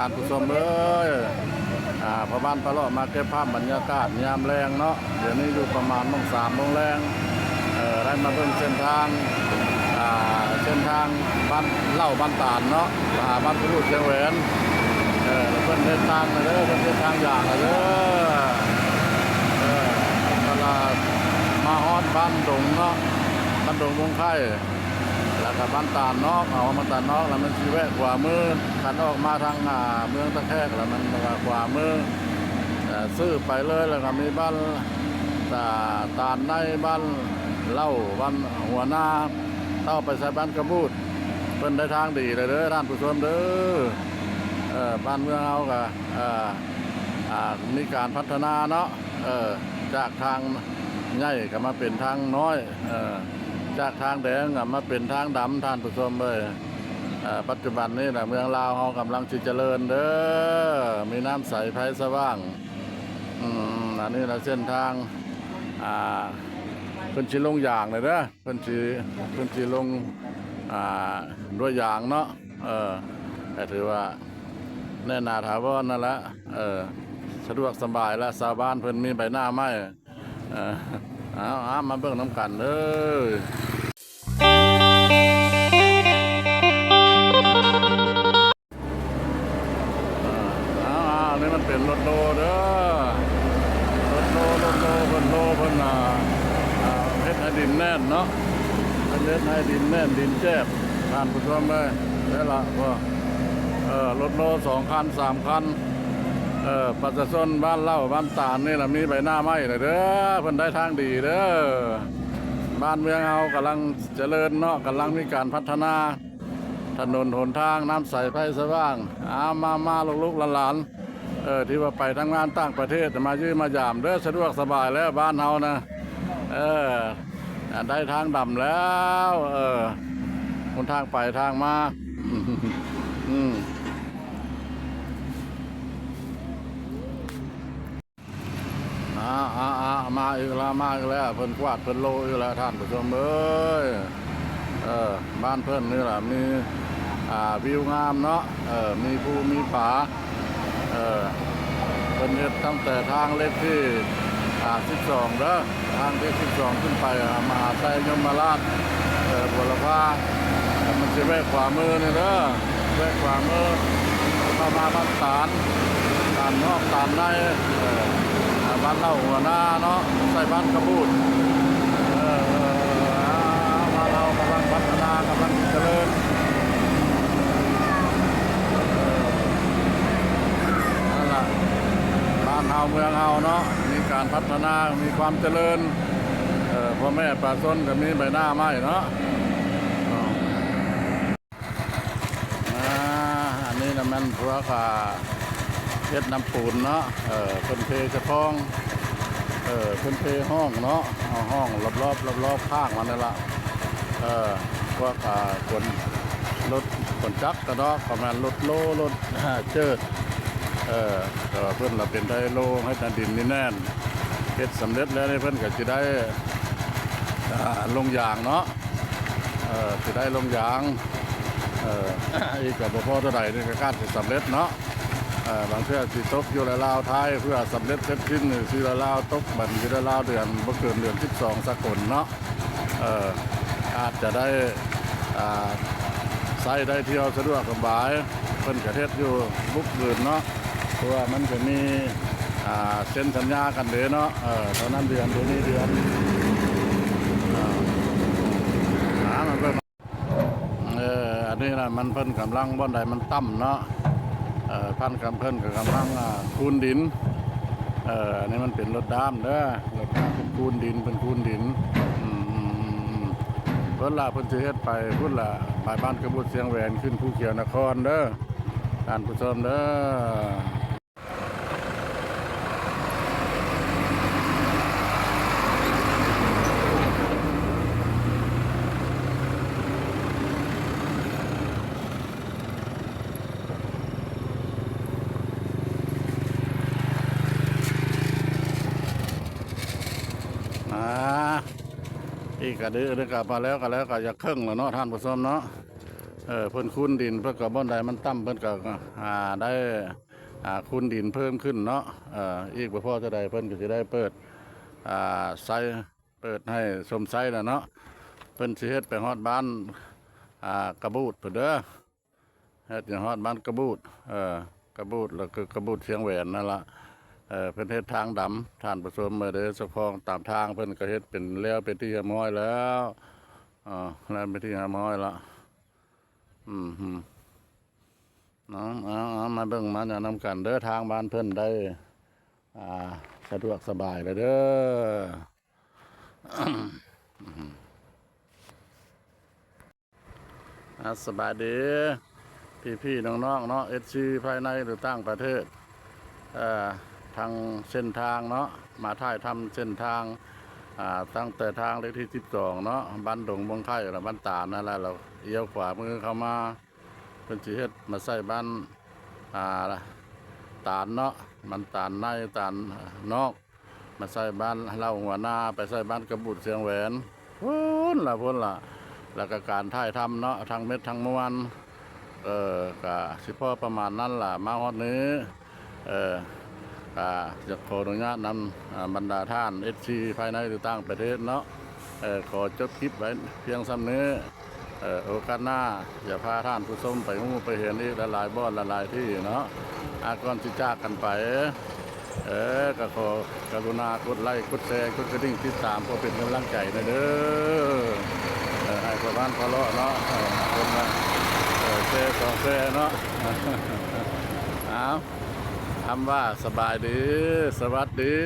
านผู้ชมเอ้ยพอบ้านปลาเลาะมาเก็บภาพบรรยากาศยามแรงเนาะเดี๋ยวนี้อยู่ประมาณโมง3 โมงแรงได้มาเบิ่งเส้นทางบ้านเล่าบ้านตาลเนาะบ้านพุรุษเชียงแหวนเพิ่นเดินทางมาเด้อเพิ่นเดินทางอย่างมาเด้อเวลามาฮอดบ้านดงเนาะบ้านดงวงไข่แล้วก็บ้านตาลนอกเอาบ้านตาลนอกแล้วมันชีแวะขวามือขันออกมาทางเมืองตะแคกแล้วมันขวามือซื้อไปเลยแล้วก็มีบ้านตาลในบ้านเล่าบ้านหัวหน้าเต้าไปใส่บ้านกระบูดเพิ่นได้ทางดีเลยเด้อท่านผู้ชมเด้อบ้านเมืองเราก็มีการพัฒนาเนาะจากทางใหญ่ก็มาเป็นทางน้อยจากทางแดงก็มาเป็นทางดำท่านผู้ชมเลยปัจจุบันนี้นะเมืองลาวเรากำลังเจริญเด้อมีน้ำใสไฟสว่างอันนี้นะเส้นทางเพิ่นสิลงอย่างเลยเด้อเพิ่นสิลงด้วยอย่างเนาะแต่ถือว่าแน่นาถาวรนั่นแหละสะดวกสบายและชาวบ้านเพิ่นมีใบหน้าไม้เอามาเบิ่งน้ำกันเด้อนี่มันเป็นรถโลเด้อรถโลเพิ่นเพชรให้ดินแน่นเนาะเพชรให้ดินแน่นดินแจ๊บท่านผู้ชมเลยได้ละว่ารถโล2 คัน 3 คันประชาชนบ้านเล่าบ้านตาลนี่แหละมีใบหน้าไม้เลยเด้อเพิ่นได้ทางดีเด้อบ้านเมืองเรากำลังเจริญเนาะกำลังมีการพัฒนาถนนหนทางน้ำใสไฟสว่างมาลูกๆหลานที่ว่าไปทำงานต่างประเทศมายืมายามเด้อสะดวกสบายแล้วบ้านเรานะได้ทางดำแล้วหนทางไปทางมามาอีกแล้วเพิ่นกวาดเพิ่นโลอีกแล้วท่านผู้ชมเอ้ยบ้านเพิ่นนี่แหละมีวิวงามเนาะมีภูมีป่าเพิ่นเฮ็ดตั้งแต่ทางเล็กที่12เด้อทางที่12ขึ้นไปมหาไซยมราชบัวละพามันจะแวะขวามือนี่เด้อแวะขวามือเข้ามาบ้านตาลนอกตาลในบ้านเล่าหัวหน้าเนาะใส่บ้านกระบูดบ้านเรากำลังพัฒนากำลังเจริญนั่นแหละบ้านเฮาเมืองเฮาเนาะมีการพัฒนามีความเจริญพ่อแม่ปลาส้นก็มีใบหน้าไม้เนาะอันนี้นะมันพวกเฮ็ดน้ำปูนเนาะเพิ่นเทกระท้องเพิ่นเทห้องเนาะห้องรอบข้างมันนี่ละพวกคนรถคนจักรกระดอกประมาณรถโลรถเจิดแต่ว่าเพิ่นเราเป็นไดโลให้ตันดินนี่แน่นเฮ็ดสำเร็จแล้วนี่เพิ่นก็สิได้ลงยางเนาะสิได้ลงยางอีกกับบ่พอเท่าใดนี่ก็การสิสำเร็จเนาะบางเพื่อสิตกอยู่ลาวท้ายเพื่อสำเร็จเสร็จสิ้นสิลาวตกบันสิลาวเดือนบ่เกินเดือน12สกลเนาะอาจจะได้ใช้ได้เที่ยวสะดวกสบายเพิ่นก็เฮ็ดอยู่บุกเกินเนาะเพราะว่ามันจะมีเซ็นสัญญากันเด้เนาะตอนนั้นเดือนตัวนี้เดือนมันเป็นอันนี้นะมันเพิ่นกำลังบ่อนใดมันต่ำเนาะพันกำเพิ่นกับกำลังคูนดินอันนี้มันเป็นรถดามเด้อรถดามเป็นคูนดินเพิ่นละเพิ่นสิเฮ็ดไปพุ่นละไปบ้านกระบุดเสียงแหวนขึ้นภูเขียวนครเด้อท่านผู้ชมเด้อีกกระดื้อกลับมาแล้วก็จะเครื่องแล้วเนาะท่านผู้ชมเนาะ เพิ่นคูนดินเพิ่นก็บ่อนใดมันต่ำเพิ่นก็ได้คูนดินเพิ่มขึ้นเนาะอีกบ่พอจะได้เพิ่นก็สิได้เปิดไซเปิดให้ชมไซแล้วเนาะเพิ่นสิเฮ็ดไปฮอดบ้านกระบูดพุ่นเด้อเฮ็ดอย่างฮอดบ้านกระบูดกระบูดแล้วคือกระบูดเชียงแหวนนั่นล่ะเพิ่นเฮ็ดทางดำท่านผู้ชมมาเด้อเจ้าของตามทางเพิ่นก็เฮ็ดเป็นแล้วเป็นที่เรียบร้อยแล้วแล้วเป็นที่เรียบร้อยแล้วเอามาเบิ่งมาเนี่ยนำกันเด้อทางบ้านเพิ่นได้สะดวกสบายเลยเด้อสบายดีพี่น้องๆเนาะภายในหรือต่างประเทศทางเส้นทางเนาะมาถ่ายทำเส้นทางตั้งแต่ทางเลขที่12เนาะบ้านดงบงไข่และบ้านตาลนั่นแหละเราเอี้ยวขวามือเข้ามาเป็นสีเฮ็ดมาใส่บ้านตาลเนาะมันตาลในตาลนอกมาใส่บ้านเล่าหัวหน้าไปใส่บ้านกระบุดเสียงแหวนพ้นละแล้วก็การถ่ายทำเนาะทางเม็ดทางมวนก็สิพ่อประมาณนั้นล่ะมาฮอดนี้จะขออนุญาตนำบรรดาท่านภายในหรือต่างประเทศเนาะขอจบคลิปไว้เพียงซ้ำนี้โอกาสหน้าอย่าพาท่านผู้ชมไปไปเห็นอีกหลายบ่อนหลายที่เนาะก่อนที่จากกันไปก็ขอกรุณากดไลค์กดแชร์กดกระดิ่งติดตามเพื่อเป็นกำลังใจนะเด้อให้ประบ้านพะเลาะเนาะคนละแชร์ต่อแชร์เนาะเอาคำว่าสบายดีสวัสดี